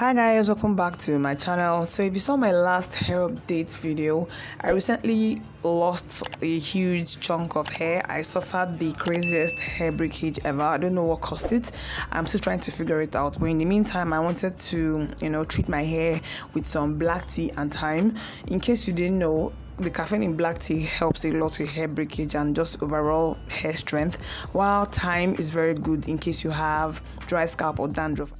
Hi guys, welcome back to my channel. So if you saw my last hair update video, I recently lost a huge chunk of hair. I suffered the craziest hair breakage ever. I don't know what caused it. I'm still trying to figure it out, but in the meantime I wanted to treat my hair with some black tea and thyme. In case you didn't know, the caffeine in black tea helps a lot with hair breakage and just overall hair strength, while thyme is very good in case you have dry scalp or dandruff.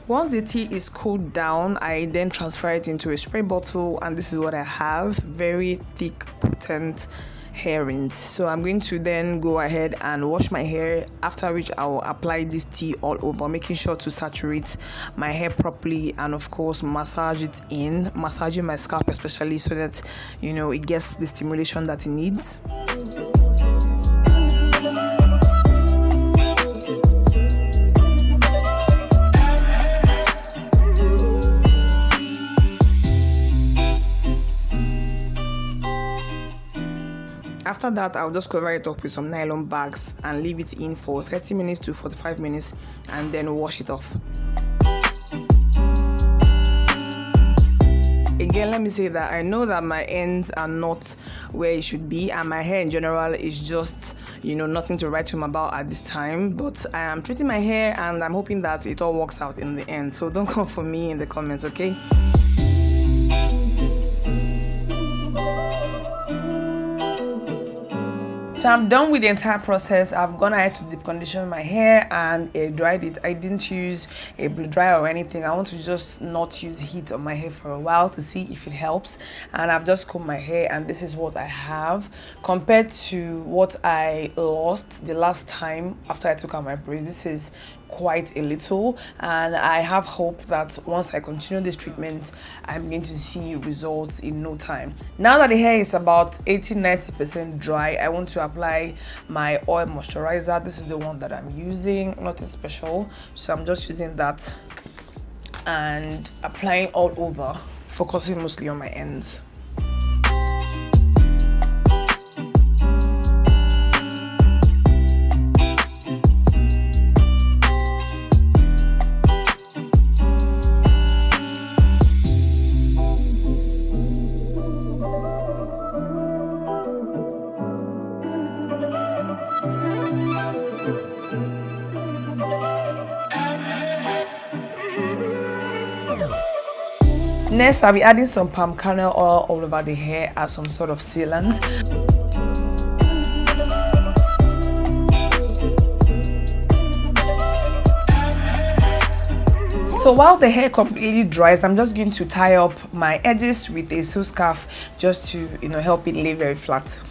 Once the tea is cooled down, I then transfer it into a spray bottle, and this is what I have: very thick, potent hair rinse. So I'm going to then go ahead and wash my hair, after which I will apply this tea all over, making sure to saturate my hair properly, and of course massaging my scalp especially, so that it gets the stimulation that it needs. After that, I'll just cover it up with some nylon bags and leave it in for 30 minutes to 45 minutes and then wash it off. Again, let me say that I know that my ends are not where it should be, and my hair in general is just nothing to write home about at this time, but I am treating my hair and I'm hoping that it all works out in the end. So don't come for me in the comments, okay? So I'm done with the entire process. I've gone ahead to deep condition my hair and dried it. I didn't use a blow dryer or anything. I want to just not use heat on my hair for a while to see if it helps. And I've just combed my hair, and this is what I have compared to what I lost the last time after I took out my braids. This is quite a little, and I have hope that once I continue this treatment, I'm going to see results in no time. Now that the hair is about 80-90% dry, I want to apply my oil moisturizer. This is the one that I'm using, nothing special, so I'm just using that and applying all over, focusing mostly on my ends. Next, I'll be adding some palm kernel oil all over the hair as some sort of sealant. So while the hair completely dries, I'm just going to tie up my edges with a silk scarf just to help it lay very flat.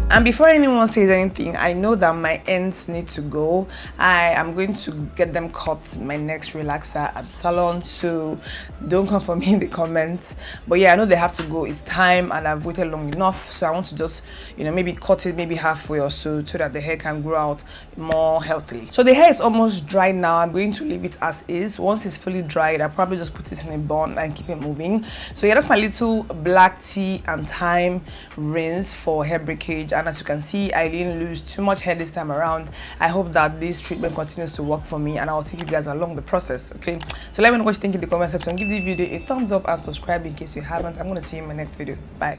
And before anyone says anything, I know that my ends need to go. I am going to get them cut my next relaxer at the salon, so don't come for me in the comments. But yeah, I know they have to go. It's time, and I've waited long enough, so I want to just maybe cut it maybe halfway or so that the hair can grow out more healthily. So the hair is almost dry now. I'm going to leave it as is. Once it's fully dried, I'll probably just put it in a bun and keep it moving. So yeah, that's my little black tea and thyme rinse for hair breakage. And as you can see, I didn't lose too much hair this time around. I hope that this treatment continues to work for me, and I'll take you guys along the process, okay? So let me know what you think in the comment section. Give the video a thumbs up and subscribe in case you haven't. I'm going to see you in my next video. Bye.